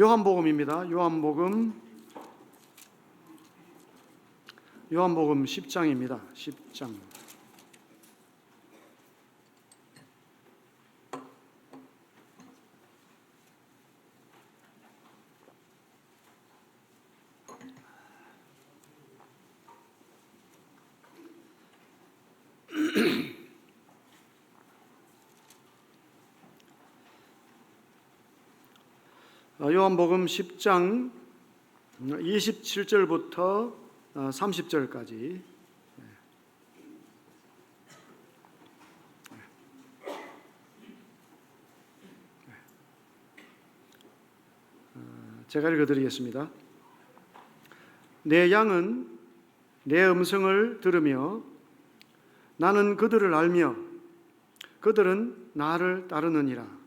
요한복음입니다. 요한복음 10장입니다. 10장. 요한복음 10장 27절부터 30절까지. 제가 읽어드리겠습니다. 내 양은 내 음성을 들으며 나는 그들을 알며 그들은 나를 따르느니라.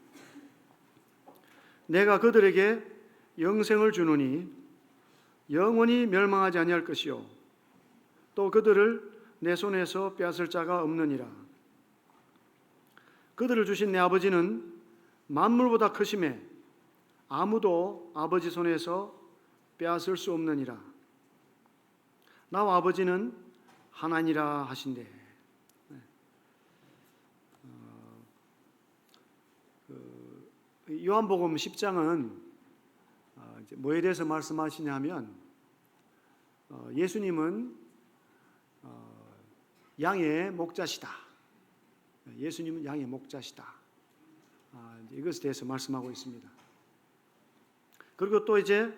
내가 그들에게 영생을 주노니 영원히 멸망하지 아니할 것이요 또 그들을 내 손에서 빼앗을 자가 없느니라. 그들을 주신 내 아버지는 만물보다 크심에 아무도 아버지 손에서 빼앗을 수 없느니라. 나와 아버지는 하나니라 하신대. 요한복음 10장은 뭐에 대해서 말씀하시냐면 예수님은 양의 목자시다. 예수님은 양의 목자시다. 이것에 대해서 말씀하고 있습니다. 그리고 또 이제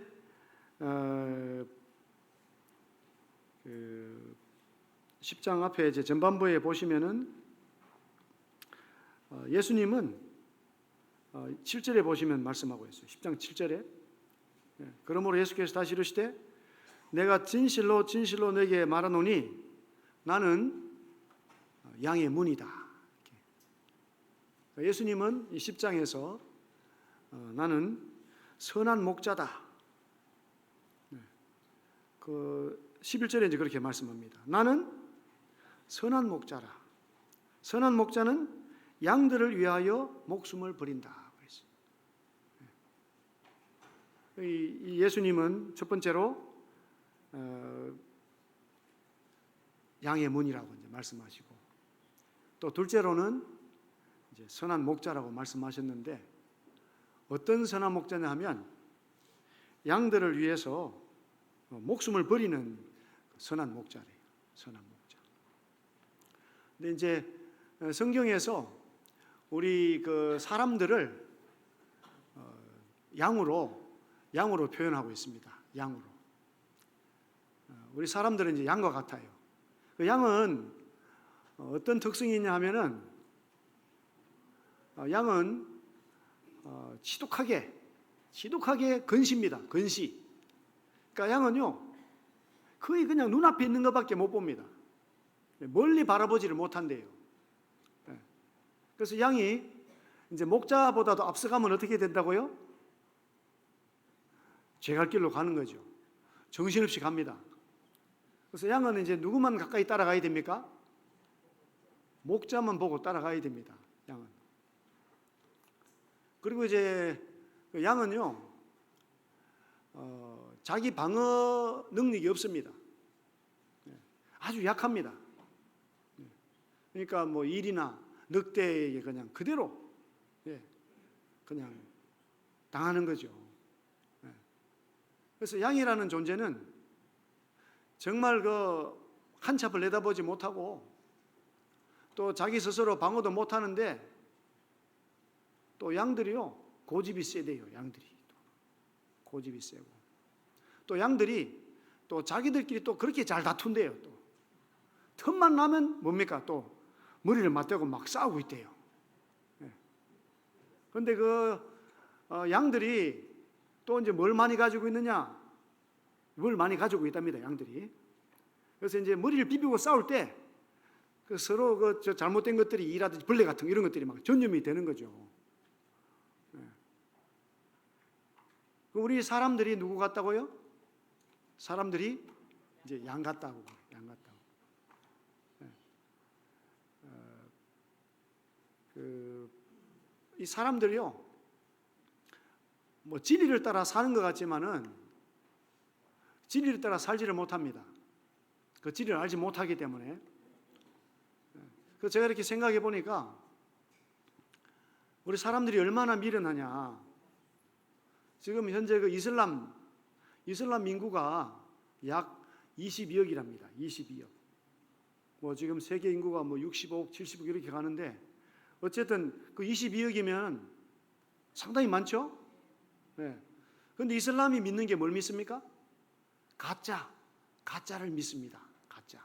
10장 앞에 이제 전반부에 보시면은 예수님은 7절에 보시면 말씀하고 있어요. 10장 7절에 그러므로 예수께서 다시 이르시되 내가 진실로 진실로 너에게 말하노니 나는 양의 문이다. 예수님은 이 10장에서 나는 선한 목자다. 그 11절에 이제 그렇게 말씀합니다. 나는 선한 목자라. 선한 목자는 양들을 위하여 목숨을 버린다. 이 예수님은 첫 번째로 양의 문이라고 이제 말씀하시고, 또 둘째로는 이제 선한 목자라고 말씀하셨는데, 어떤 선한 목자냐 하면 양들을 위해서 목숨을 버리는 선한 목자래요. 선한 목자. 근데 이제 성경에서 우리 그 사람들을 양으로 표현하고 있습니다. 양으로. 우리 사람들은 이제 양과 같아요. 그 양은 어떤 특성이 있냐 하면은 양은 지독하게 건시입니다. 건시. 그러니까 양은요 거의 그냥 눈앞에 있는 것밖에 못 봅니다. 멀리 바라보지를 못한대요. 그래서 양이 이제 목자보다도 앞서가면 어떻게 된다고요? 죄갈 길로 가는 거죠. 정신없이 갑니다. 그래서 양은 이제 누구만 가까이 따라가야 됩니까? 목자만 보고 따라가야 됩니다. 양은. 그리고 이제 양은요 자기 방어 능력이 없습니다. 아주 약합니다. 그러니까 뭐 일이나 늑대에게 그냥 그대로 그냥 당하는 거죠. 그래서 양이라는 존재는 정말 한 sap을 내다보지 못하고 또 자기 스스로 방어도 못하는데 또 양들이요 고집이 세대요. 양들이 고집이 세고 또 양들이 또 자기들끼리 또 그렇게 잘 다툰대요. 또 틈만 나면 뭡니까? 또 머리를 맞대고 막 싸우고 있대요. 그런데 양들이 또 이제 뭘 많이 가지고 있느냐? 뭘 많이 가지고 있답니다. 양들이. 그래서 이제 머리를 비비고 싸울 때 서로 잘못된 것들이 이라든지 벌레 같은 이런 것들이 막 전염이 되는 거죠. 우리 사람들이 누구 같다고요? 사람들이 이제 양 같다고. 이 사람들이요 뭐 진리를 따라 사는 것 같지만은 진리를 따라 살지를 못합니다. 그 진리를 알지 못하기 때문에. 그 제가 이렇게 생각해 보니까 우리 사람들이 얼마나 미련하냐. 지금 현재 그 이슬람 인구가 약 22억이랍니다. 22억. 뭐 지금 세계 인구가 뭐 65억, 70억 이렇게 가는데 어쨌든 그 22억이면 상당히 많죠? 네. 그런데 이슬람이 믿는 게 뭘 믿습니까? 가짜를 믿습니다. 가짜.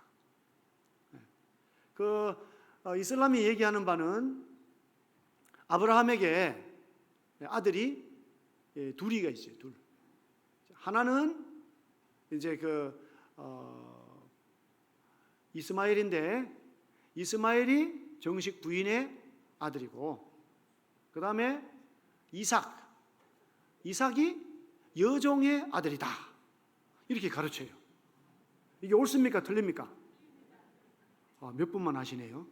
네. 그 이슬람이 얘기하는 바는 아브라함에게 아들이 둘이가 있어요. 둘. 하나는 이제 이스마엘인데 이스마엘이 정식 부인의 아들이고 그 다음에 이삭이 여종의 아들이다. 이렇게 가르쳐요. 이게 옳습니까? 틀립니까? 몇 분만 하시네요.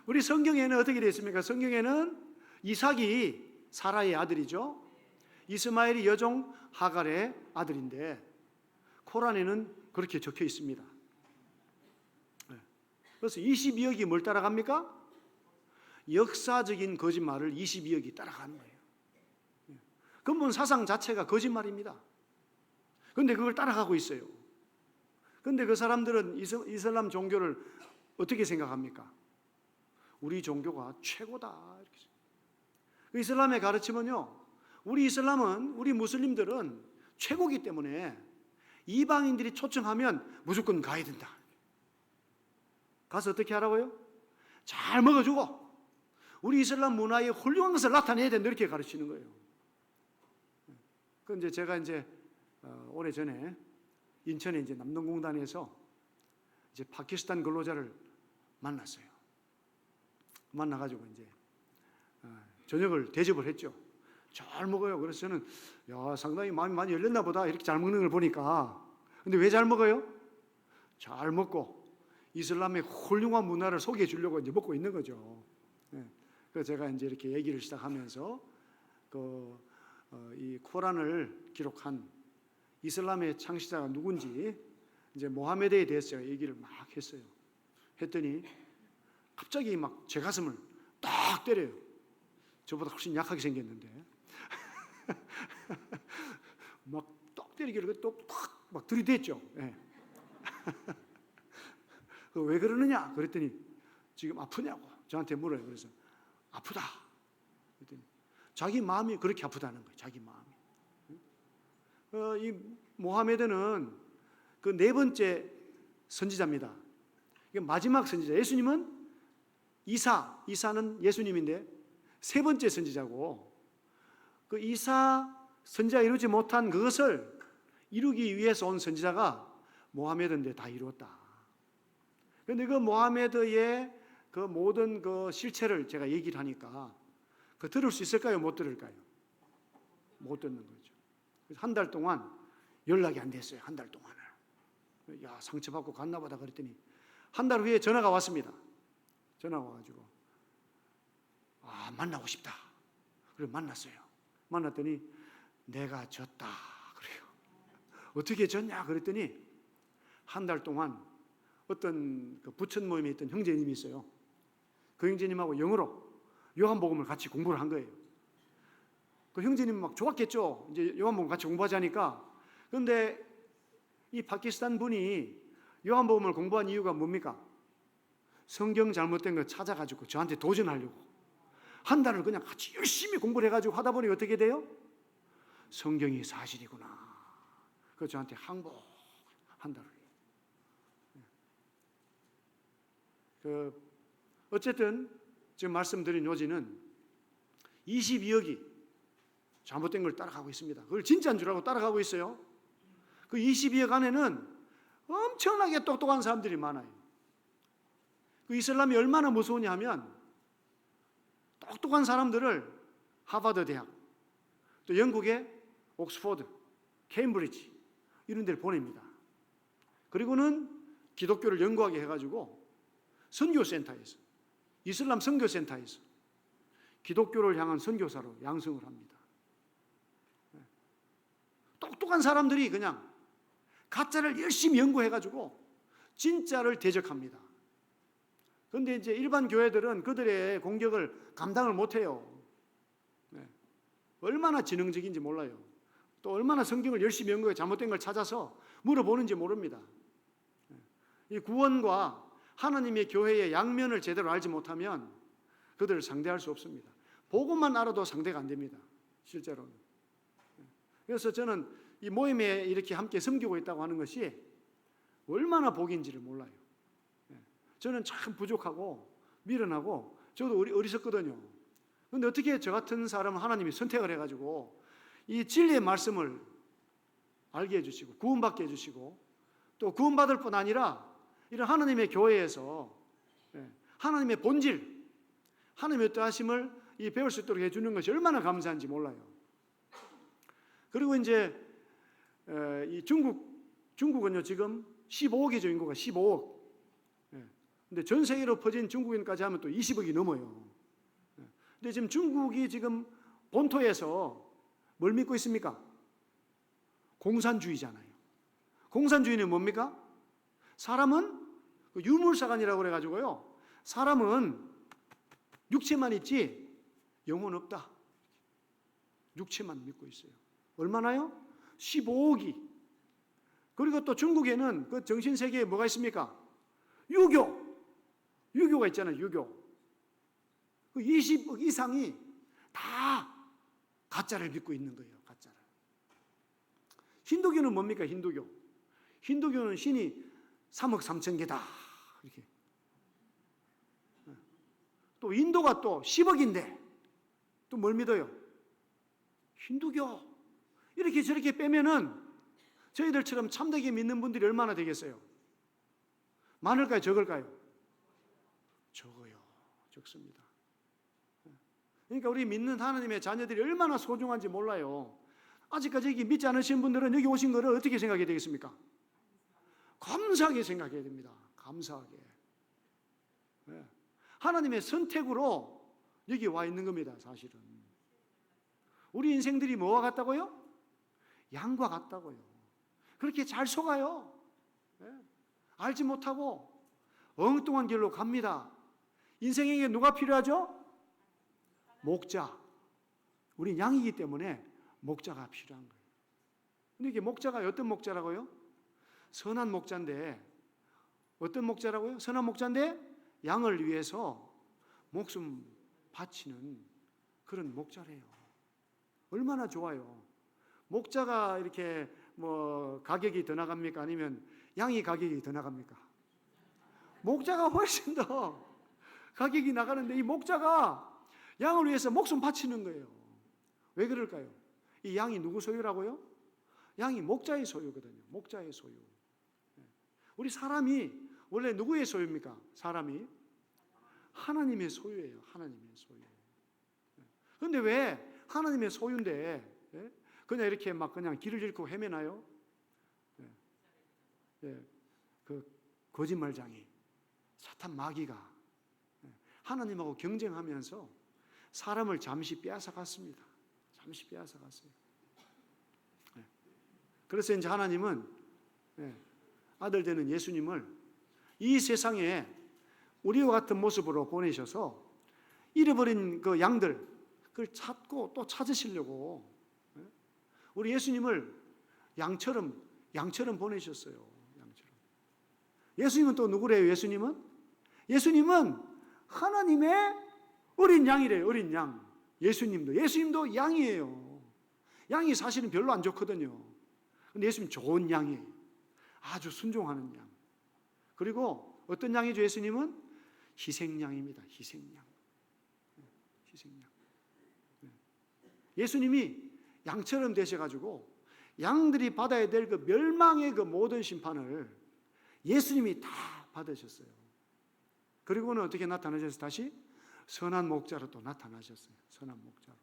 우리 성경에는 어떻게 되어 있습니까? 성경에는 이삭이 사라의 아들이죠. 이스마엘이 여종 하갈의 아들인데 코란에는 그렇게 적혀 있습니다. 그래서 22억이 뭘 따라갑니까? 역사적인 거짓말을 22억이 따라가는 거예요. 근본 사상 자체가 거짓말입니다. 그런데 그걸 따라가고 있어요. 그런데 그 사람들은 이슬람 종교를 어떻게 생각합니까? 우리 종교가 최고다. 이렇게. 그 이슬람의 가르침은요, 우리 무슬림들은 최고기 때문에 이방인들이 초청하면 무조건 가야 된다. 가서 어떻게 하라고요? 잘 먹어주고 우리 이슬람 문화의 훌륭한 것을 나타내야 된다. 이렇게 가르치는 거예요. 그 제가 오래전에 인천에 남동공단에서 파키스탄 근로자를 만났어요. 만나가지고 저녁을 대접을 했죠. 잘 먹어요. 그래서 저는 상당히 마음이 많이 열렸나 보다 이렇게 잘 먹는 걸 보니까. 근데 왜 잘 먹어요? 잘 먹고 이슬람의 훌륭한 문화를 소개해 주려고 먹고 있는 거죠. 그래서 제가 이렇게 얘기를 시작하면서 이 코란을 기록한 이슬람의 창시자가 누군지 모하메드에 대해서 얘기를 막 했어요. 했더니 갑자기 막 제 가슴을 딱 때려요. 저보다 훨씬 약하게 생겼는데 막 딱 때리기를 또 막 들이댔죠. 네. 왜 그러느냐? 그랬더니 지금 아프냐고 저한테 물어요. 그래서 아프다. 그랬더니 자기 마음이 그렇게 아프다는 거예요. 자기 마음이. 이 모하메드는 그 네 번째 선지자입니다. 마지막 선지자. 예수님은 이사는 예수님인데 세 번째 선지자고 그 이사 선지자 이루지 못한 그것을 이루기 위해서 온 선지자가 모하메드인데 다 이루었다. 그런데 그 모하메드의 그 모든 그 실체를 제가 얘기를 하니까 그 들을 수 있을까요? 못 들을까요? 못 듣는 거죠. 그래서 한 달 동안 연락이 안 됐어요. 한 달 동안을. 상처받고 갔나 보다 그랬더니 한 달 후에 전화가 왔습니다. 전화가 와가지고 만나고 싶다. 그래서 만났어요. 만났더니 내가 졌다 그래요. 어떻게 졌냐 그랬더니 한 달 동안 어떤 그 부천 모임에 있던 형제님이 있어요. 그 형제님하고 영어로 요한복음을 같이 공부를 한 거예요. 그 형제님 막 좋았겠죠. 이제 요한복음 같이 공부하자니까. 그런데 이 파키스탄 분이 요한복음을 공부한 이유가 뭡니까? 성경 잘못된 거 찾아가지고 저한테 도전하려고 한 달을 그냥 같이 열심히 공부를 해가지고 하다 보니 어떻게 돼요? 성경이 사실이구나. 그래서 저한테 항복한 달을. 어쨌든 지금 말씀드린 요지는 22억이 잘못된 걸 따라가고 있습니다. 그걸 진짜인 줄 알고 따라가고 있어요. 그 22억 안에는 엄청나게 똑똑한 사람들이 많아요. 그 이슬람이 얼마나 무서우냐 하면 똑똑한 사람들을 하버드 대학, 또 영국의 옥스포드, 케임브리지 이런 데를 보냅니다. 그리고는 기독교를 연구하게 해가지고 선교센터에서, 이슬람 선교센터에서 기독교를 향한 선교사로 양성을 합니다. 똑똑한 사람들이 그냥 가짜를 열심히 연구해가지고 진짜를 대적합니다. 그런데 이제 일반 교회들은 그들의 공격을 감당을 못해요. 얼마나 지능적인지 몰라요. 또 얼마나 성경을 열심히 연구해 잘못된 걸 찾아서 물어보는지 모릅니다. 이 구원과 하나님의 교회의 양면을 제대로 알지 못하면 그들을 상대할 수 없습니다. 보고만 알아도 상대가 안 됩니다. 실제로는. 그래서 저는 이 모임에 이렇게 함께 섬기고 있다고 하는 것이 얼마나 복인지를 몰라요. 저는 참 부족하고 미련하고 저도 어리석거든요. 그런데 어떻게 저 같은 사람을 하나님이 선택을 해가지고 이 진리의 말씀을 알게 해주시고 구원받게 해주시고 또 구원받을 뿐 아니라 이런 하나님의 교회에서 하나님의 본질, 하나님의 뜻하심을 배울 수 있도록 해주는 것이 얼마나 감사한지 몰라요. 그리고 이제 이 중국은요 지금 15억이죠. 인구가 15억. 근데 전 세계로 퍼진 중국인까지 하면 또 20억이 넘어요. 근데 지금 중국이 지금 본토에서 뭘 믿고 있습니까? 공산주의잖아요. 공산주의는 뭡니까? 사람은 유물사관이라고 그래가지고요. 사람은 육체만 있지 영혼 없다. 육체만 믿고 있어요. 얼마나요? 15억이. 그리고 또 중국에는 그 정신세계에 뭐가 있습니까? 유교가 있잖아요. 유교. 20억 이상이 다 가짜를 믿고 있는 거예요. 가짜를. 힌두교는 뭡니까? 힌두교는 신이 3억 3천 개다. 이렇게. 또 인도가 또 10억인데 또 뭘 믿어요? 힌두교. 이렇게 저렇게 빼면은 저희들처럼 참되게 믿는 분들이 얼마나 되겠어요? 많을까요? 적을까요? 적어요. 적습니다. 그러니까 우리 믿는 하나님의 자녀들이 얼마나 소중한지 몰라요. 아직까지 여기 믿지 않으신 분들은 여기 오신 거를 어떻게 생각해야 되겠습니까? 감사하게 생각해야 됩니다. 감사하게. 하나님의 선택으로 여기 와 있는 겁니다. 사실은. 우리 인생들이 뭐와 같다고요? 양과 같다고요. 그렇게 잘 속아요. 알지 못하고 엉뚱한 길로 갑니다. 인생에게 누가 필요하죠? 목자. 우린 양이기 때문에 목자가 필요한 거예요. 근데 이게 목자가 어떤 목자라고요? 선한 목자인데 어떤 목자라고요? 선한 목자인데 양을 위해서 목숨 바치는 그런 목자래요. 얼마나 좋아요. 목자가 이렇게 뭐 가격이 더 나갑니까? 아니면 양이 가격이 더 나갑니까? 목자가 훨씬 더 가격이 나가는데 이 목자가 양을 위해서 목숨 바치는 거예요. 왜 그럴까요? 이 양이 누구 소유라고요? 양이 목자의 소유거든요. 목자의 소유. 우리 사람이 원래 누구의 소유입니까? 사람이 하나님의 소유예요. 하나님의 소유. 그런데 왜 하나님의 소유인데 그냥 이렇게 막 그냥 길을 잃고 헤매나요? 그 거짓말장이 사탄 마귀가 하나님하고 경쟁하면서 사람을 잠시 빼앗아갔습니다. 잠시 빼앗아갔어요. 그래서 이제 하나님은 아들 되는 예수님을 이 세상에 우리와 같은 모습으로 보내셔서 잃어버린 그 양들 그걸 찾고 또 찾으시려고 우리 예수님을 양처럼 보내셨어요. 양처럼. 예수님은 또 누구래요? 예수님은 하나님의 어린 양이래요. 어린 양. 예수님도 양이에요. 양이 사실은 별로 안 좋거든요. 근데 예수님 좋은 양이에요. 아주 순종하는 양. 그리고 어떤 양이죠? 예수님은 희생양입니다. 희생양. 예수님이 양처럼 되셔가지고 양들이 받아야 될 그 멸망의 그 모든 심판을 예수님이 다 받으셨어요. 그리고는 어떻게 나타나셨어요? 다시 선한 목자로 또 나타나셨어요. 선한 목자로.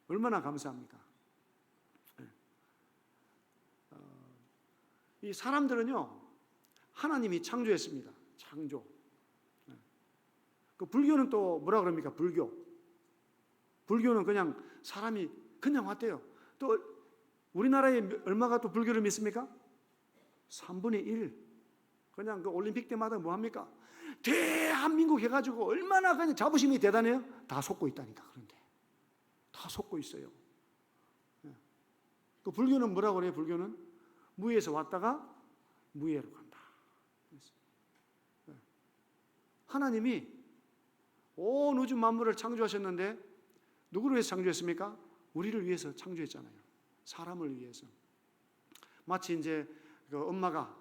얼마나 감사합니까? 이 사람들은요 하나님이 창조했습니다. 창조. 그 불교는 또 뭐라 그럽니까? 불교. 불교는 그냥 사람이 그냥 왔대요. 또 우리나라에 얼마가 또 불교를 믿습니까? 3분의 1. 그냥 그 올림픽 때마다 뭐 합니까? 대한민국 해가지고 얼마나 그냥 자부심이 대단해요? 다 속고 있다니까. 그런데 다 속고 있어요. 그 불교는 뭐라고 그래요? 불교는 무에서 왔다가 무에로 간다. 하나님이 온 우주 만물을 창조하셨는데 누구를 위해서 창조했습니까? 우리를 위해서 창조했잖아요. 사람을 위해서. 마치 이제 그 엄마가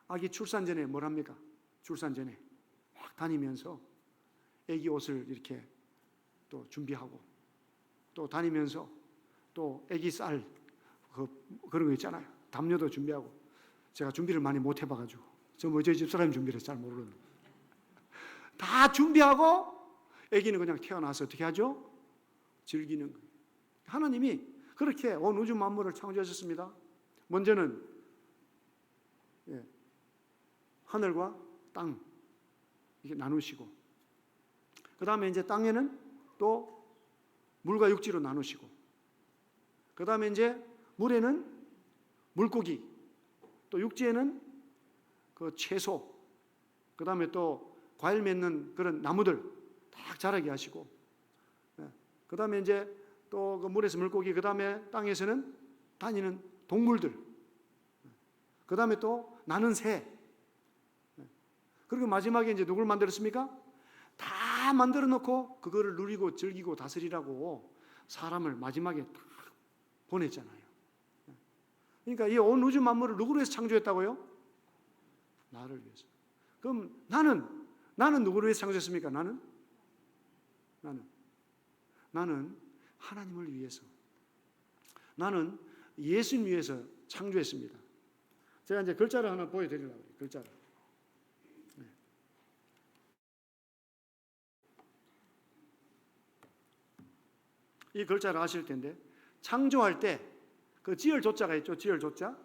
아기 출산 전에 뭘 합니까? 출산 전에 막 다니면서 아기 옷을 이렇게 또 준비하고 또 다니면서 또 아기 쌀 그런 거 있잖아요. 담요도 준비하고. 제가 준비를 많이 못 해봐가지고 저희 집사람이 준비를 잘 모르는. 다 준비하고 아기는 그냥 태어나서 어떻게 하죠? 즐기는 거예요. 하나님이 그렇게 온 우주 만물을 창조하셨습니다. 먼저는 하늘과 땅 이렇게 나누시고, 그 다음에 이제 땅에는 또 물과 육지로 나누시고, 그 다음에 이제 물에는 물고기, 또 육지에는 그 채소, 그 다음에 또 과일 맺는 그런 나무들 딱 자라게 하시고, 그 다음에 이제 또 그 물에서 물고기, 그 다음에 땅에서는 다니는 동물들, 그 다음에 또 나는 새, 그리고 마지막에 이제 누굴 만들었습니까? 다 만들어 놓고 그거를 누리고 즐기고 다스리라고 사람을 마지막에 딱 보냈잖아요. 그러니까 이 온 우주 만물을 누구를 위해서 창조했다고요? 나를 위해서. 그럼 나는 누구를 위해서 창조했습니까? 나는 하나님을 위해서, 나는 예수님 위해서 창조했습니다. 제가 이제 글자를 하나 보여드리려고 해요. 글자를. 이 글자를 아실 텐데, 창조할 때 그 지을 조자가 있죠. 지을 조자.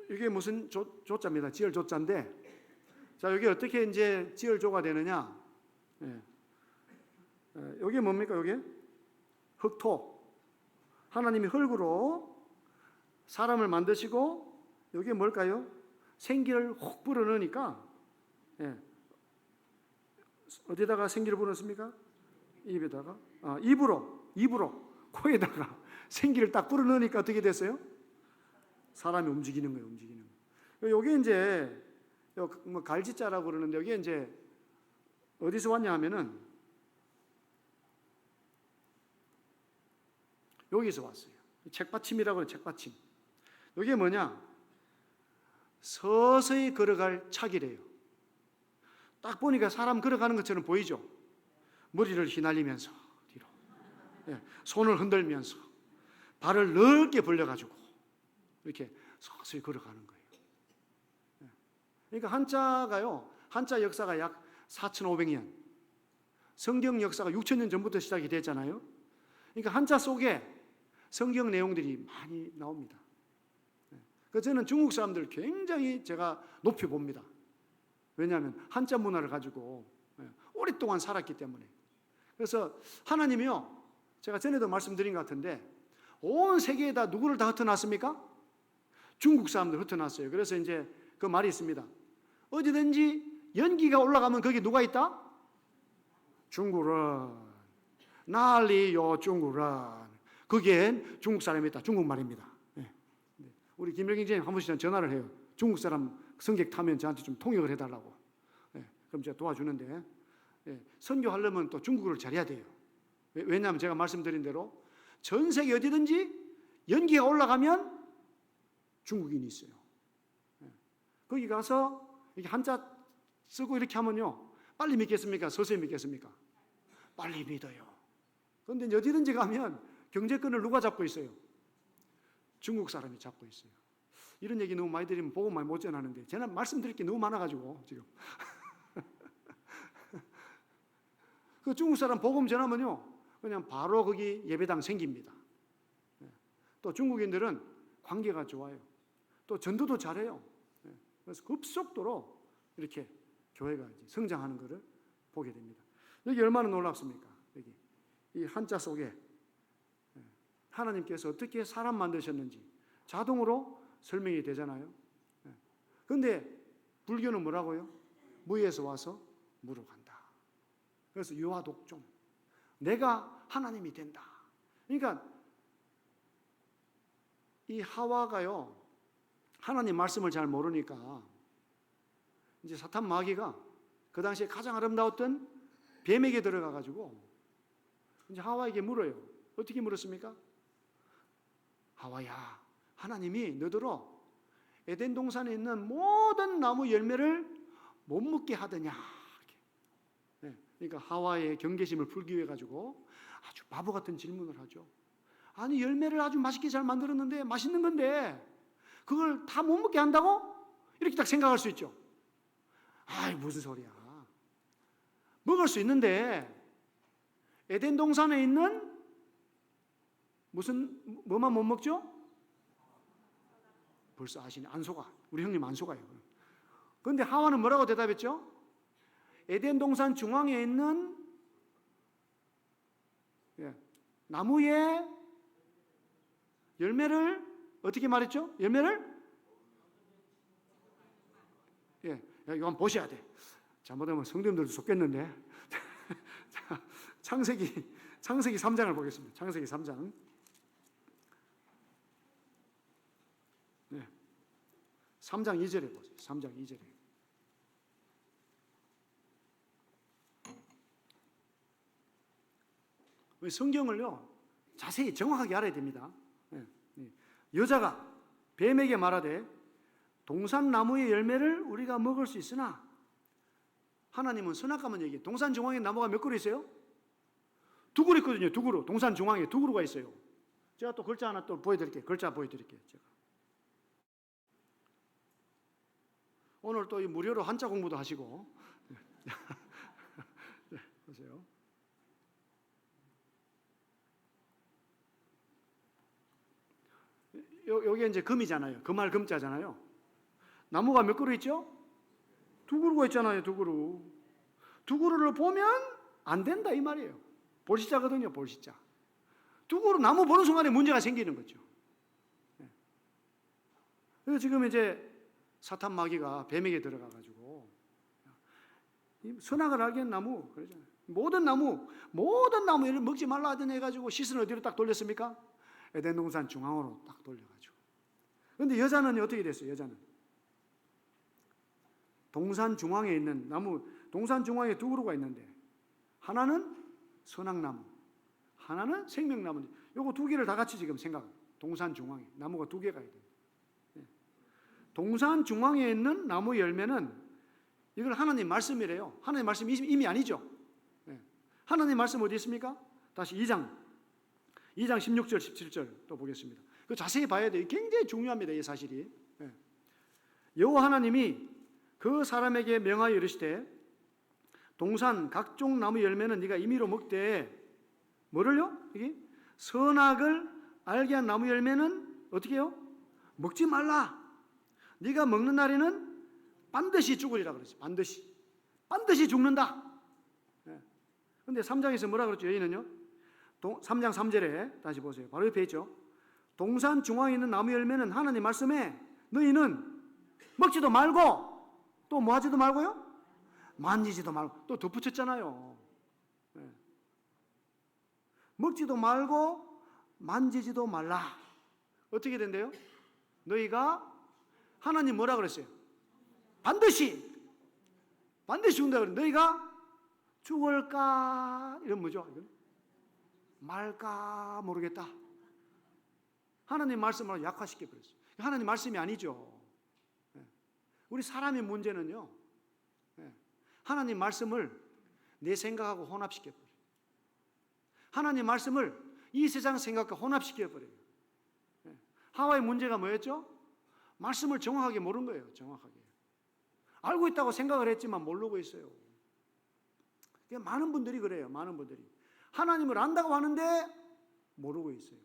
이게 무슨 조자입니다. 지을 조자인데, 자, 여기 어떻게 이제 지을 조가 되느냐? 여기 뭡니까? 여기 흙토. 하나님이 흙으로 사람을 만드시고, 여기 뭘까요? 생기를 혹 불어넣으니까, 어디다가 생기를 불어넣습니까? 입에다가, 입으로, 코에다가 생기를 딱 불어넣으니까 어떻게 됐어요? 사람이 움직이는 거예요, 움직이는 거예요. 여기 이제 뭐 갈지자라고 그러는데, 여기 이제 어디서 왔냐 하면은 여기서 왔어요. 책받침이라고 해요, 책받침. 이게 뭐냐? 서서히 걸어갈 차기래요. 딱 보니까 사람 걸어가는 것처럼 보이죠? 머리를 휘날리면서 뒤로, 손을 흔들면서 발을 넓게 벌려가지고 이렇게 서서히 걸어가는 거예요. 그러니까 한자 역사가 약 4,500년, 성경 역사가 6,000년 전부터 시작이 됐잖아요. 그러니까 한자 속에 성경 내용들이 많이 나옵니다. 그래서 저는 중국 사람들 굉장히 제가 높이 봅니다. 왜냐하면 한자 문화를 가지고 오랫동안 살았기 때문에. 그래서 하나님이요, 제가 전에도 말씀드린 것 같은데, 온 세계에다 누구를 다 흩어놨습니까? 중국 사람들 흩어놨어요. 그래서 이제 그 말이 있습니다. 어디든지 연기가 올라가면 거기 누가 있다? 중국은 난리요, 중국은. 거기엔 중국 사람이 있다. 중국말입니다. 우리 김일경 선생님 한 번씩 전화를 해요. 중국 사람 성객 타면 저한테 좀 통역을 해달라고. 그럼 제가 도와주는데, 선교하려면 또 중국어를 잘해야 돼요. 왜냐하면 제가 말씀드린 대로 전 세계 어디든지 연기가 올라가면 중국인이 있어요. 거기 가서 이렇게 한자 쓰고 이렇게 하면요, 빨리 믿겠습니까? 서서히 믿겠습니까? 빨리 믿어요. 그런데 어디든지 가면 경제권을 누가 잡고 있어요? 중국 사람이 잡고 있어요. 이런 얘기 너무 많이 드리면 복음 많이 못 전하는데, 저는 말씀드릴 게 너무 많아가지고 지금. 그 중국 사람 복음 전하면요, 그냥 바로 거기 예배당 생깁니다. 또 중국인들은 관계가 좋아요. 또 전도도 잘해요. 그래서 급속도로 이렇게 교회가 이제 성장하는 것을 보게 됩니다. 여기 얼마나 놀랍습니까? 여기 이 한자 속에 하나님께서 어떻게 사람 만드셨는지 자동으로 설명이 되잖아요. 그런데 불교는 뭐라고요? 무에서 와서 무로 간다. 그래서 유아독존, 내가 하나님이 된다. 그러니까 이 하와가요, 하나님 말씀을 잘 모르니까 이제 사탄 마귀가 그 당시에 가장 아름다웠던 뱀에게 들어가 가지고 이제 하와에게 물어요. 어떻게 물었습니까? 하와야, 하나님이 너더러 에덴 동산에 있는 모든 나무 열매를 못 먹게 하더냐. 그러니까 하와의 경계심을 풀기 위해 가지고 아주 바보 같은 질문을 하죠. 아니, 열매를 아주 맛있게 잘 만들었는데, 맛있는 건데 그걸 다 못 먹게 한다고? 이렇게 딱 생각할 수 있죠. 아이, 무슨 소리야. 먹을 수 있는데 에덴 동산에 있는 뭐만 못 먹죠? 벌써 아시네. 안 속아. 우리 형님 안 속아요. 그런데 하와는 뭐라고 대답했죠? 에덴 동산 중앙에 있는 나무의 열매를 어떻게 말했죠? 열매를? 이거 한번 보셔야 돼. 잘못하면 성도님들도 속겠는데. 창세기 3장을 보겠습니다. 창세기 3장. 3장 2절에 보세요. 3장 2절에. 성경을요, 자세히 정확하게 알아야 됩니다. 여자가 뱀에게 말하되 동산나무의 열매를 우리가 먹을 수 있으나, 하나님은 선악과만 얘기해요. 동산 중앙에 나무가 몇 그루 있어요? 2그루 있거든요. 2그루. 동산 중앙에 2그루가 있어요. 제가 또 글자 하나 또 보여드릴게요. 글자 보여드릴게요. 제가. 오늘 또 무료로 한자 공부도 하시고. 네, 보세요. 요게 이제 금이잖아요. 금할 금자잖아요. 나무가 몇 그루 있죠? 2그루가 있잖아요. 2그루. 2그루를 보면 안 된다 이 말이에요. 볼시자거든요. 볼시자. 2그루 나무 보는 순간에 문제가 생기는 거죠. 그래서 지금 이제 사탄 마귀가 뱀에게 들어가 가지고 선악을 알게 한 나무 그러잖아요. 모든 나무를 먹지 말라 하더니 해가지고 시선을 어디로 딱 돌렸습니까? 에덴 동산 중앙으로 딱 돌려가지고. 그런데 여자는 어떻게 됐어요? 여자는 동산 중앙에 있는 나무, 동산 중앙에 2그루가 있는데 하나는 선악나무, 하나는 생명나무. 요거 2개를 다 같이 지금 동산 중앙에 나무가 2개가 있어요. 동산 중앙에 있는 나무 열매는 이걸 하나님 말씀이래요. 하나님 말씀이 이미 아니죠. 하나님 말씀 어디 있습니까? 다시 2장 16절 17절 또 보겠습니다. 그 자세히 봐야 돼요. 굉장히 중요합니다. 이 사실이. 여호와 하나님이 그 사람에게 명하여 이르시되 동산 각종 나무 열매는 네가 임의로 먹되 뭐를요? 이게 선악을 알게 한 나무 열매는 어떻게 해요? 먹지 말라. 네가 먹는 날에는 반드시 죽으리라 그랬어요. 반드시 죽는다. 그런데 3장에서 뭐라 그랬죠? 여기는요, 3장 3절에 다시 보세요. 바로 옆에 있죠. 동산 중앙에 있는 나무 열매는 하나님 말씀에 너희는 먹지도 말고 또 뭐 하지도 말고요? 만지지도 말고. 또 덧붙였잖아요. 먹지도 말고 만지지도 말라. 어떻게 된대요? 너희가 하나님 뭐라 그랬어요? 반드시 죽는다 그랬는데 너희가 죽을까? 이런 뭐죠? 말까 모르겠다. 하나님 말씀을 약화시켜 버렸어요. 하나님 말씀이 아니죠. 우리 사람의 문제는요, 하나님 말씀을 내 생각하고 혼합시켜 버려요. 하나님 말씀을 이 세상 생각과 혼합시켜 버려요. 하와의 문제가 뭐였죠? 말씀을 정확하게 모르는 거예요. 정확하게 알고 있다고 생각을 했지만 모르고 있어요. 많은 분들이 그래요. 많은 분들이 하나님을 안다고 하는데 모르고 있어요.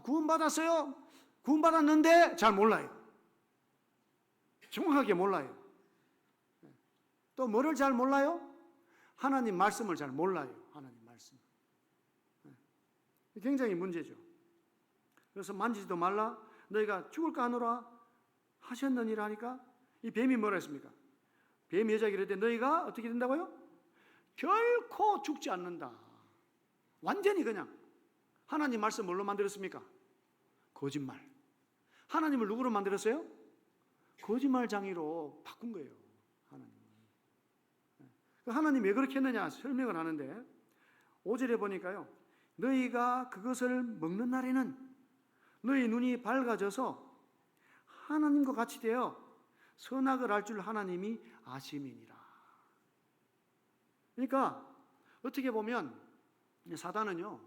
구원 받았어요. 구원받았는데 잘 몰라요. 정확하게 몰라요. 또 뭐를 잘 몰라요? 하나님 말씀을 잘 몰라요. 하나님 말씀. 굉장히 문제죠. 그래서 만지지도 말라. 너희가 죽을까 하노라 하셨느니라 하니까 이 뱀이 뭐라 했습니까? 뱀이 여자에게 이르되 너희가 어떻게 된다고요? 결코 죽지 않는다. 완전히 그냥 하나님 말씀 뭘로 만들었습니까? 거짓말. 하나님을 누구로 만들었어요? 거짓말장이로 바꾼 거예요. 하나님 왜 그렇게 했느냐 설명을 하는데 5절에 보니까요. 너희가 그것을 먹는 날에는 너희 눈이 밝아져서 하나님과 같이 되어 선악을 알 줄 하나님이 아심이니라. 그러니까 어떻게 보면 사단은요.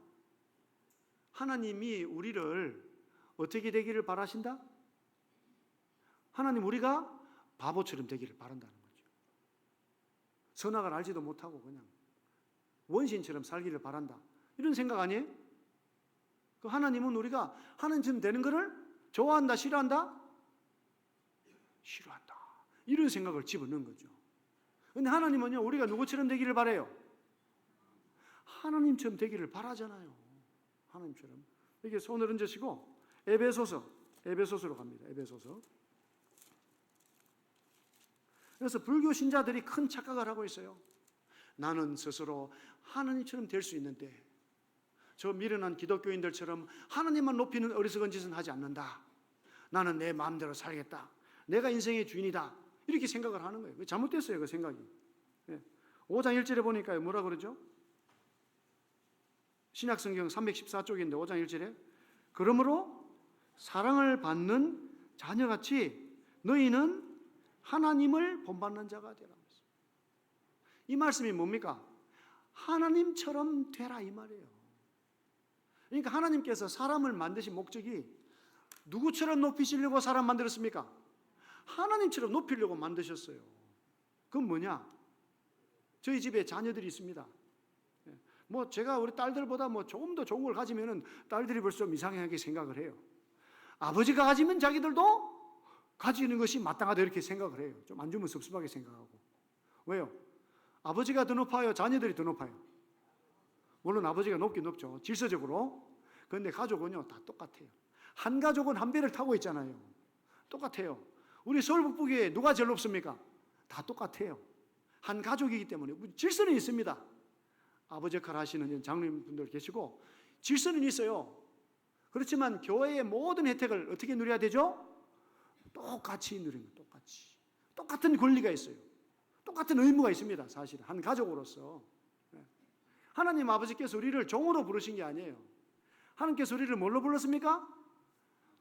하나님이 우리를 어떻게 되기를 바라신다? 하나님 우리가 바보처럼 되기를 바란다는 거죠. 선악을 알지도 못하고 그냥 원신처럼 살기를 바란다. 이런 생각 아니에요? 그 하나님은 우리가 하나님처럼 되는 것을 좋아한다, 싫어한다? 싫어한다. 이런 생각을 집어넣은 거죠. 그런데 하나님은요, 우리가 누구처럼 되기를 바라요? 하나님처럼 되기를 바라잖아요. 하나님처럼. 이렇게 손을 얹으시고 에베소서로 갑니다. 에베소서. 그래서 불교 신자들이 큰 착각을 하고 있어요. 나는 스스로 하나님처럼 될 수 있는데 저 미련한 기독교인들처럼 하나님만 높이는 어리석은 짓은 하지 않는다. 나는 내 마음대로 살겠다. 내가 인생의 주인이다. 이렇게 생각을 하는 거예요. 잘못됐어요, 그 생각이. 5장 1절에 보니까 뭐라 그러죠? 신약성경 314쪽인데 5장 1절에 그러므로 사랑을 받는 자녀같이 너희는 하나님을 본받는 자가 되라. 이 말씀이 뭡니까? 하나님처럼 되라 이 말이에요. 그러니까 하나님께서 사람을 만드신 목적이 누구처럼 높이시려고 사람 만들었습니까? 하나님처럼 높이려고 만드셨어요. 그건 뭐냐? 저희 집에 자녀들이 있습니다. 뭐 제가 우리 딸들보다 뭐 조금 더 좋은 걸 가지면은 딸들이 벌써 좀 이상하게 생각을 해요. 아버지가 가지면 자기들도 가지는 것이 마땅하다 이렇게 생각을 해요. 좀 안 주면 섭섭하게 생각하고. 왜요? 아버지가 더 높아요? 자녀들이 더 높아요? 물론 아버지가 높긴 높죠. 질서적으로. 그런데 가족은요 다 똑같아요. 한 가족은 한 배를 타고 있잖아요. 똑같아요. 우리 서울 북부교회 누가 제일 높습니까? 다 똑같아요. 한 가족이기 때문에 질서는 있습니다. 아버지 역할 하시는 장로님분들 계시고 질서는 있어요. 그렇지만 교회의 모든 혜택을 어떻게 누려야 되죠? 똑같이 누리는 거예요. 똑같이. 똑같은 권리가 있어요. 똑같은 의무가 있습니다. 사실 한 가족으로서. 하나님 아버지께서 우리를 종으로 부르신 게 아니에요. 하나님께서 우리를 뭘로 불렀습니까?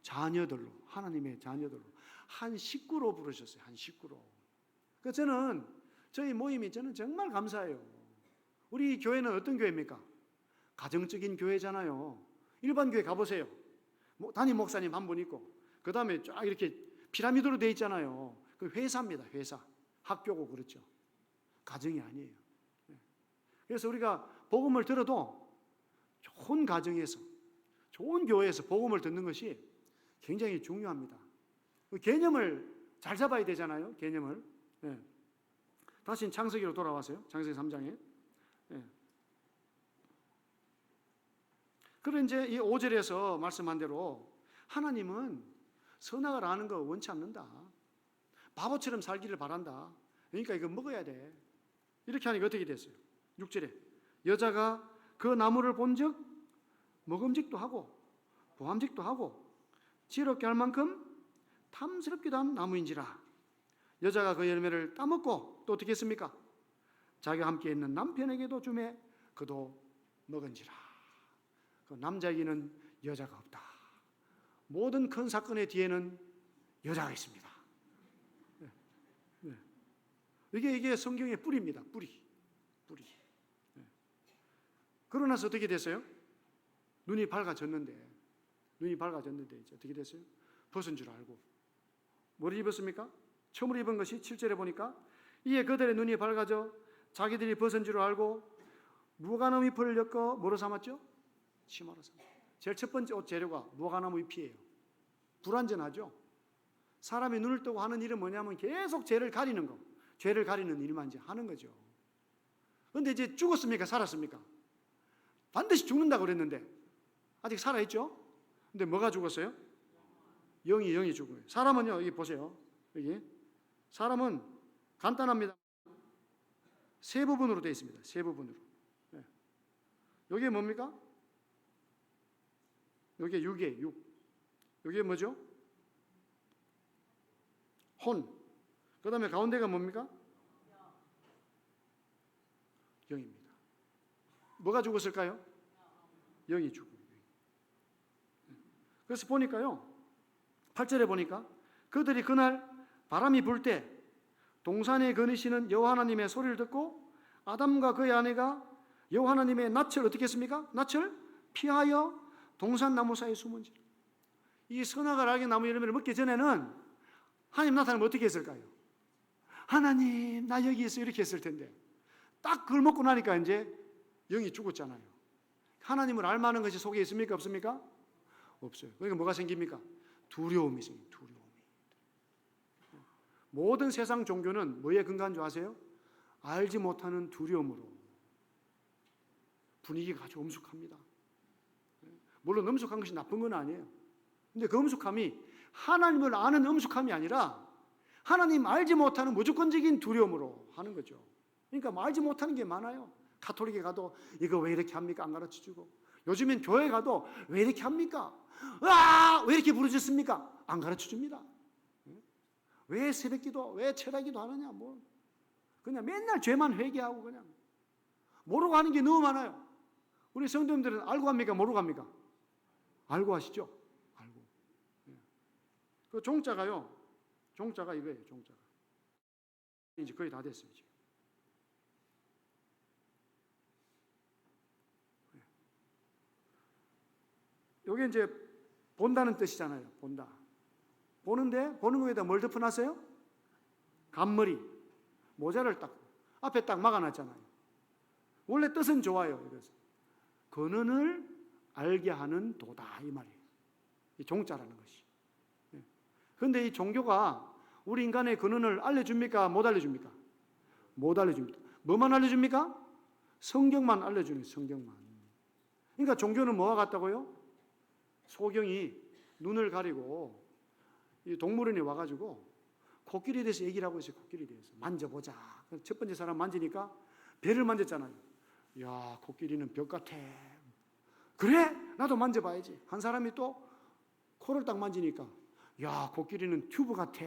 자녀들로, 하나님의 자녀들로, 한 식구로 부르셨어요. 한 식구로. 그래서 저희 모임이 저는 정말 감사해요. 우리 교회는 어떤 교회입니까? 가정적인 교회잖아요. 일반 교회 가보세요. 담임 목사님 한 분 있고, 그 다음에 쫙 이렇게 피라미드로 되어 있잖아요. 그 회사입니다. 회사. 학교고 그렇죠. 가정이 아니에요. 그래서 우리가 복음을 들어도 좋은 가정에서, 좋은 교회에서 복음을 듣는 것이 굉장히 중요합니다. 그 개념을 잘 잡아야 되잖아요. 개념을. 다시 창세기로 돌아와서요. 창세기 3장에. 그리고 이제 이 5절에서 말씀한 대로 하나님은 선악을 아는 거 원치 않는다. 바보처럼 살기를 바란다. 그러니까 이거 먹어야 돼. 이렇게 하니까 어떻게 됐어요? 6절에 여자가 그 나무를 본즉 먹음직도 하고 보암직도 하고 지혜롭게 할 만큼 탐스럽기도 한 나무인지라. 여자가 그 열매를 따먹고 또 어떻게 했습니까? 자기와 함께 있는 남편에게도 주매 그도 먹은지라. 그 남자에게는 여자가 없다. 모든 큰 사건의 뒤에는 여자가 있습니다. 이게 성경의 뿌리입니다. 뿌리. 그러고 나서 어떻게 됐어요? 눈이 밝아졌는데 이제 어떻게 됐어요? 벗은 줄 알고. 뭐를 입었습니까? 처음으로 입은 것이 7절에 보니까 이에 그들의 눈이 밝아져 자기들이 벗은 줄 알고 무화과나무 잎을 엮어 뭐로 삼았죠? 치마로 삼았죠. 제일 첫 번째 옷 재료가 무화과나무 잎이에요. 불완전하죠. 사람이 눈을 뜨고 하는 일은 뭐냐면 계속 죄를 가리는 거, 죄를 가리는 일만 이제 하는 거죠. 그런데 이제 죽었습니까? 살았습니까? 반드시 죽는다고 그랬는데 아직 살아있죠? 근데 뭐가 죽었어요? 영이 죽어요. 사람은요, 여기 보세요. 여기 사람은 간단합니다. 세 부분으로 되어 있습니다. 세 부분으로. 네. 여기에 뭡니까? 여기에 육이에요. 육. 여기에 뭐죠? 혼. 그 다음에 가운데가 뭡니까? 영입니다. 뭐가 죽었을까요? 영이 죽어요. 그래서 보니까요, 8절에 보니까 그들이 그날 바람이 불 때 동산에 거니시는 여호와 하나님의 소리를 듣고 아담과 그의 아내가 여호와 하나님의 낯을 어떻게 했습니까? 낯을 피하여 동산 나무 사이에 숨은지라. 이 선악을 알게 나무 열매를 먹기 전에는 하나님 나타나면 어떻게 했을까요? 하나님 나 여기 있어 이렇게 했을 텐데 딱 그걸 먹고 나니까 이제 영이 죽었잖아요. 하나님을 알만한 것이 속에 있습니까? 없습니까? 없어요. 그러니까 뭐가 생깁니까? 두려움이 생깁니다. 두려움이. 모든 세상 종교는 뭐에 근거한 줄 아세요? 알지 못하는 두려움으로. 분위기가 아주 엄숙합니다. 물론 엄숙한 것이 나쁜 건 아니에요. 근데 그 엄숙함이 하나님을 아는 엄숙함이 아니라 하나님 알지 못하는 무조건적인 두려움으로 하는 거죠. 그러니까 뭐 알지 못하는 게 많아요. 가톨릭에 가도 이거 왜 이렇게 합니까? 안 가르쳐주고. 요즘엔 교회 가도 왜 이렇게 합니까? 왜 이렇게 부르셨습니까? 안 가르쳐줍니다. 왜 새벽기도, 왜 철야기도 하느냐? 뭐 그냥 맨날 죄만 회개하고 그냥 모르고 하는 게 너무 많아요. 우리 성도님들은 알고 합니까? 모르고 합니까? 알고 하시죠? 알고. 그 종자가요. 종자가 이거예요. 종자가 이제 거의 다 됐어요. 지금. 이게 이제 본다는 뜻이잖아요. 본다. 보는데 보는 거에다 뭘 덮어놨어요? 간머리, 모자를 딱 앞에 딱 막아놨잖아요. 원래 뜻은 좋아요. 이것은 근원을 알게 하는 도다 이 말이에요. 이 종자라는 것이. 그런데 이 종교가 우리 인간의 근원을 알려줍니까? 못 알려줍니까? 못 알려줍니다. 뭐만 알려줍니까? 성경만 알려주는 성경만. 그러니까 종교는 뭐와 같다고요? 소경이 눈을 가리고 이 동물원에 와가지고 코끼리에 대해서 얘기를 하고 있어요. 코끼리에 대해서 만져보자. 첫 번째 사람 만지니까 배를 만졌잖아요. 야, 코끼리는 벽 같아. 그래? 나도 만져봐야지. 한 사람이 또 코를 딱 만지니까 야, 코끼리는 튜브 같아.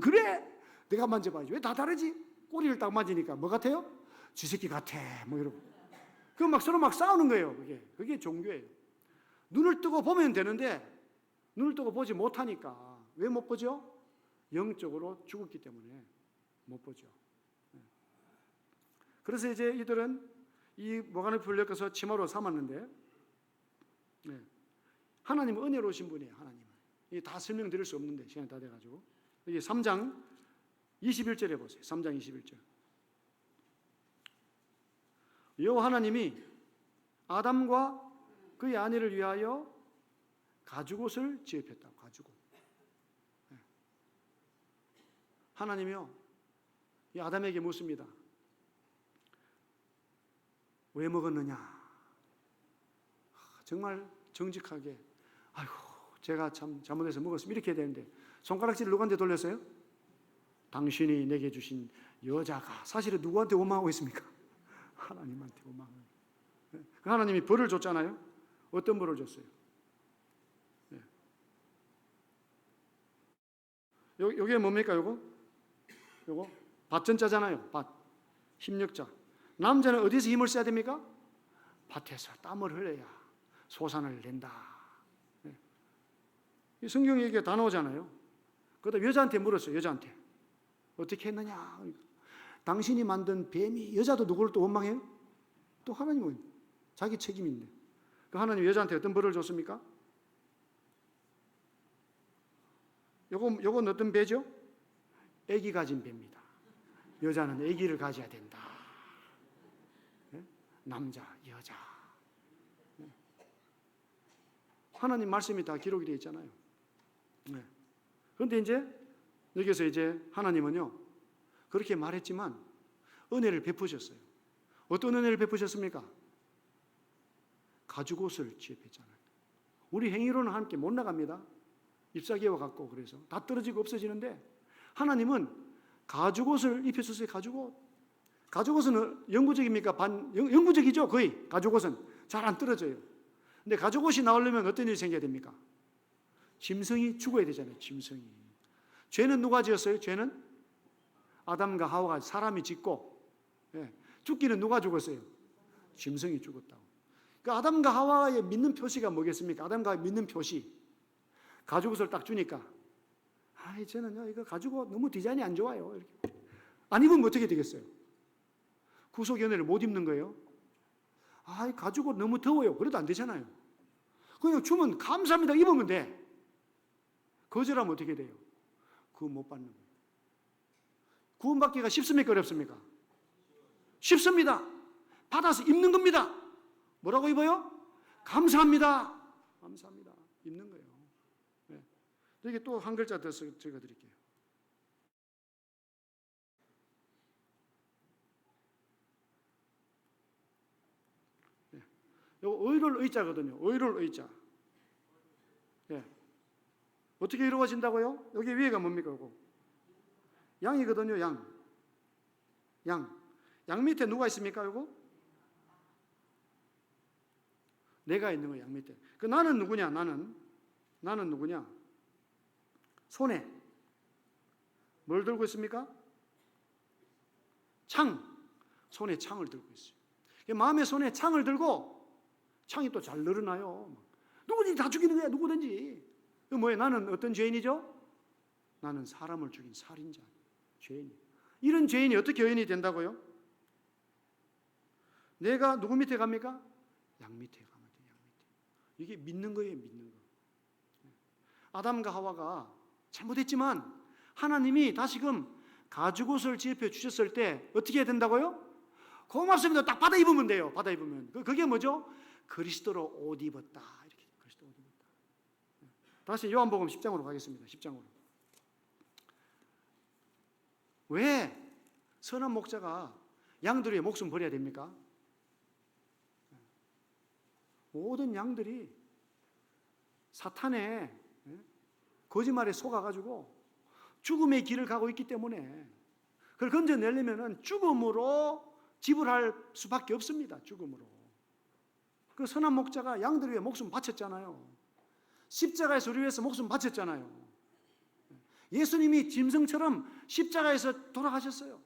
그래? 내가 만져봐야지. 왜 다 다르지? 꼬리를 딱 만지니까 뭐 같아요? 쥐새끼 같아. 뭐 이러고. 그 막 서로 막 싸우는 거예요. 그게 종교예요. 눈을 뜨고 보면 되는데 눈을 뜨고 보지 못하니까 왜 못 보죠? 영적으로 죽었기 때문에 못 보죠. 그래서 이제 이들은 이 모간을 풀려서 치마로 삼았는데 하나님은 은혜로우신 분이에요. 하나님은 이게 다 설명드릴 수 없는데 시간이 다 돼가지고 여기 3장 21절에 보세요. 3장 21절. 여호와 하나님이 아담과 그의 아내를 위하여 가죽옷을 지읍했다고. 가죽옷. 하나님이요 이 아담에게 묻습니다. 왜 먹었느냐? 정말 정직하게 아이고 제가 참 잘못해서 먹었으면 이렇게 해야 되는데 손가락질을 누구한테 돌렸어요? 당신이 내게 주신 여자가. 사실은 누구한테 원망하고 있습니까? 하나님한테 원망하고. 하나님이 벌을 줬잖아요. 어떤 벌을 줬어요? 요게 뭡니까? 요거 밭전자잖아요. 밭. 힘력자. 남자는 어디서 힘을 써야 됩니까? 밭에서 땀을 흘려야 소산을 낸다. 이 성경 얘기가 다 나오잖아요. 그러다 여자한테 물었어요. 여자한테 어떻게 했느냐? 당신이 만든 뱀이. 여자도 누구를 또 원망해요? 또 하나님은 자기 책임인데. 그 하나님 여자한테 어떤 벌을 줬습니까? 요건 어떤 배죠? 아기 가진 배입니다. 여자는 아기를 가져야 된다. 남자, 여자. 하나님 말씀이 다 기록이 되어 있잖아요. 네. 그런데 이제 여기서 이제 하나님은요, 그렇게 말했지만 은혜를 베푸셨어요. 어떤 은혜를 베푸셨습니까? 가죽옷을 취급했잖아요. 우리 행위로는 함께 못 나갑니다. 잎사귀와 같고 그래서 다 떨어지고 없어지는데 하나님은 가죽옷을 입혀주세요. 가죽옷. 가죽옷은 영구적입니까? 영구적이죠. 거의 가죽옷은 잘 안 떨어져요. 근데 가죽옷이 나오려면 어떤 일이 생겨야 됩니까? 짐승이 죽어야 되잖아요. 짐승이. 죄는 누가 지었어요? 죄는 아담과 하와가 사람이 짓고, 예. 죽기는 누가 죽었어요? 짐승이 죽었다고. 그 아담과 하와의 믿는 표시가 뭐겠습니까? 아담과 하와의 믿는 표시. 가죽옷을 딱 주니까, 저는요 이거 가죽옷 너무 디자인이 안 좋아요. 이렇게. 안 입으면 어떻게 되겠어요? 구속 연회를 못 입는 거예요. 가죽옷 너무 더워요. 그래도 안 되잖아요. 그냥 주면 감사합니다. 입으면 돼. 거절하면 어떻게 돼요? 구원 못 받는 거예요. 구원받기가 쉽습니까? 어렵습니까? 쉽습니다. 받아서 입는 겁니다. 뭐라고 입어요? 감사합니다. 감사합니다. 입는 거예요. 네. 여기 또 한 글자 더 적어드릴게요. 네. 이거 의를 의자거든요. 의를 의자. 네. 어떻게 이루어진다고요? 여기 위에가 뭡니까? 이거? 양이거든요. 양. 양 밑에 누가 있습니까? 이거? 내가 있는 거야. 양 밑에. 그 나는 누구냐? 나는 누구냐? 손에 뭘 들고 있습니까? 창. 손에 창을 들고 있어요. 마음의 손에 창을 들고 창이 또 잘 늘어나요. 누구든지 다 죽이는 거야. 누구든지. 그 뭐예요? 나는 어떤 죄인이죠? 나는 사람을 죽인 살인자. 죄인. 이런 죄인이 어떻게 의인이 된다고요? 내가 누구 밑에 갑니까? 양 밑에 가면 돼. 양 밑에. 이게 믿는 거예요. 믿는 거. 아담과 하와가 잘못했지만 하나님이 다시금 가죽옷을 지어 주셨을 때 어떻게 해야 된다고요? 고맙습니다. 딱 받아 입으면 돼요. 받아 입으면. 그게 뭐죠? 그리스도로 옷 입었다. 이렇게 그리스도 옷 입었다. 다시 요한복음 10장으로 가겠습니다. 10장으로. 왜 선한 목자가 양들의 목숨 버려야 됩니까? 모든 양들이 사탄의 거짓말에 속아가지고 죽음의 길을 가고 있기 때문에 그걸 건져내려면 죽음으로 지불할 수밖에 없습니다. 죽음으로. 그 선한 목자가 양들 위해 목숨 바쳤잖아요. 십자가에서 우리 위해서 목숨 바쳤잖아요. 예수님이 짐승처럼 십자가에서 돌아가셨어요.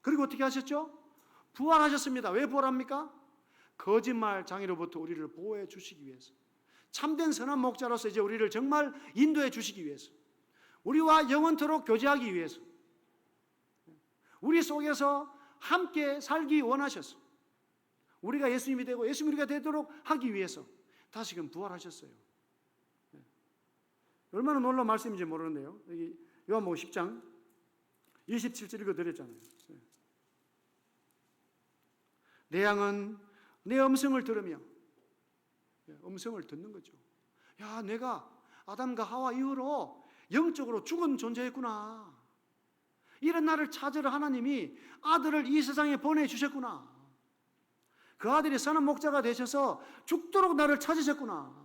그리고 어떻게 하셨죠? 부활하셨습니다. 왜 부활합니까? 거짓말 장애로부터 우리를 보호해 주시기 위해서. 참된 선한 목자로서 이제 우리를 정말 인도해 주시기 위해서. 우리와 영원토록 교제하기 위해서. 우리 속에서 함께 살기 원하셔서. 우리가 예수님이 되고 예수님이 우리가 되도록 하기 위해서 다시금 부활하셨어요. 얼마나 놀라운 말씀인지 모르는데요. 여기 요한복음 10장 27절 읽어드렸잖아요. 내 양은 내 음성을 들으며, 음성을 듣는 거죠. 야, 내가 아담과 하와 이후로 영적으로 죽은 존재였구나. 이런 나를 찾으러 하나님이 아들을 이 세상에 보내주셨구나. 그 아들이 선한 목자가 되셔서 죽도록 나를 찾으셨구나.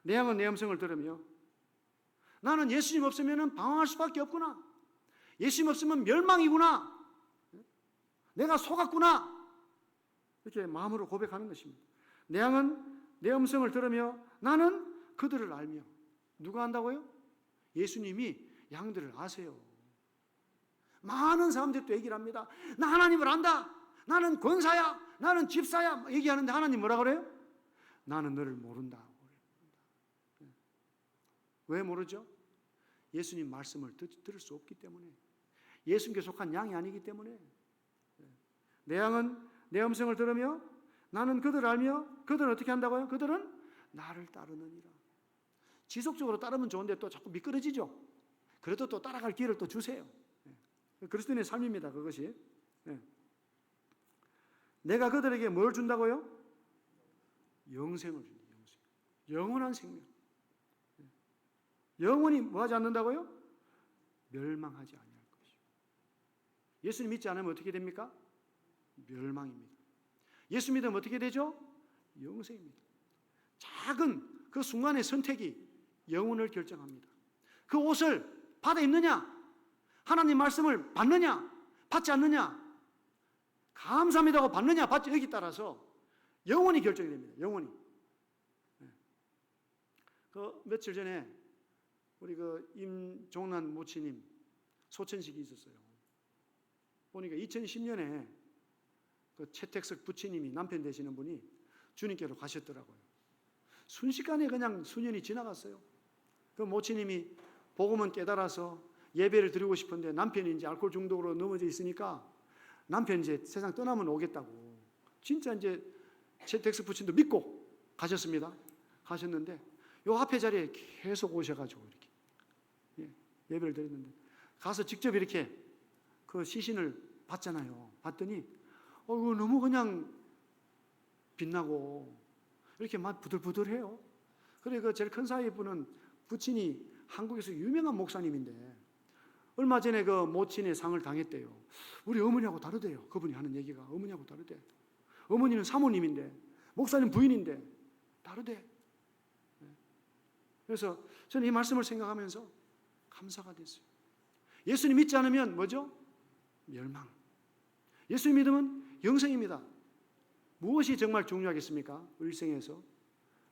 내 양은 내 음성을 들으며 나는 예수님 없으면 방황할 수밖에 없구나. 예수님 없으면 멸망이구나. 내가 속았구나. 이렇게 마음으로 고백하는 것입니다. 내 양은 내 음성을 들으며 나는 그들을 알며. 누가 안다고요? 예수님이 양들을 아세요. 많은 사람들이 또 얘기를 합니다. 나 하나님을 안다. 나는 권사야. 나는 집사야. 얘기하는데 하나님 뭐라 그래요? 나는 너를 모른다. 왜 모르죠? 예수님 말씀을 들을 수 없기 때문에. 예수님께 속한 양이 아니기 때문에. 내 양은 내 음성을 들으며 나는 그들을 알며. 그들은 어떻게 한다고요? 그들은 나를 따르느니라. 지속적으로 따르면 좋은데 또 자꾸 미끄러지죠. 그래도 또 따라갈 기회를 또 주세요. 그리스도인의 삶입니다. 그것이. 내가 그들에게 뭘 준다고요? 영생을 준다. 영원한 생명. 영원히 뭐하지 않는다고요? 멸망하지 아니할 것이요. 예수님 믿지 않으면 어떻게 됩니까? 멸망입니다. 예수 믿으면 어떻게 되죠? 영생입니다. 작은 그 순간의 선택이 영혼을 결정합니다. 그 옷을 받아 입느냐? 하나님 말씀을 받느냐? 받지 않느냐? 감사합니다고 받느냐? 받지 여기 따라서 영혼이 결정이 됩니다. 영혼이. 그 며칠 전에 우리 그 임종란 모치님 소천식이 있었어요. 보니까 2010년에 그 최택석 부치님이 남편 되시는 분이 주님께로 가셨더라고요. 순식간에 그냥 수년이 지나갔어요. 그 모치님이 복음은 깨달아서 예배를 드리고 싶은데 남편이 이제 알코올 중독으로 넘어져 있으니까 남편이 이제 세상 떠나면 오겠다고 진짜 이제 최택석 부친도 믿고 가셨습니다. 가셨는데 요 앞에 자리에 계속 오셔가지고 이렇게 예배를 드렸는데 가서 직접 이렇게 그 시신을 봤잖아요. 봤더니 이거 너무 그냥 빛나고 이렇게 막 부들부들해요. 그래 그 제일 큰 사위 분은 부친이 한국에서 유명한 목사님인데 얼마 전에 그 모친의 상을 당했대요. 우리 어머니하고 다르대요. 그분이 하는 얘기가 어머니하고 다르대. 어머니는 사모님인데 목사님 부인인데 다르대. 그래서 저는 이 말씀을 생각하면서 감사가 됐어요. 예수님 믿지 않으면 뭐죠? 멸망. 예수님 믿으면 영생입니다. 무엇이 정말 중요하겠습니까? 일생에서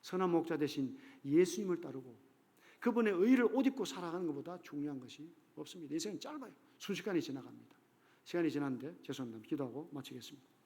선한 목자 되신 예수님을 따르고 그분의 의를 옷 입고 살아가는 것보다 중요한 것이 없습니다. 인생은 짧아요. 순식간에 지나갑니다. 시간이 지났는데 죄송합니다. 기도하고 마치겠습니다.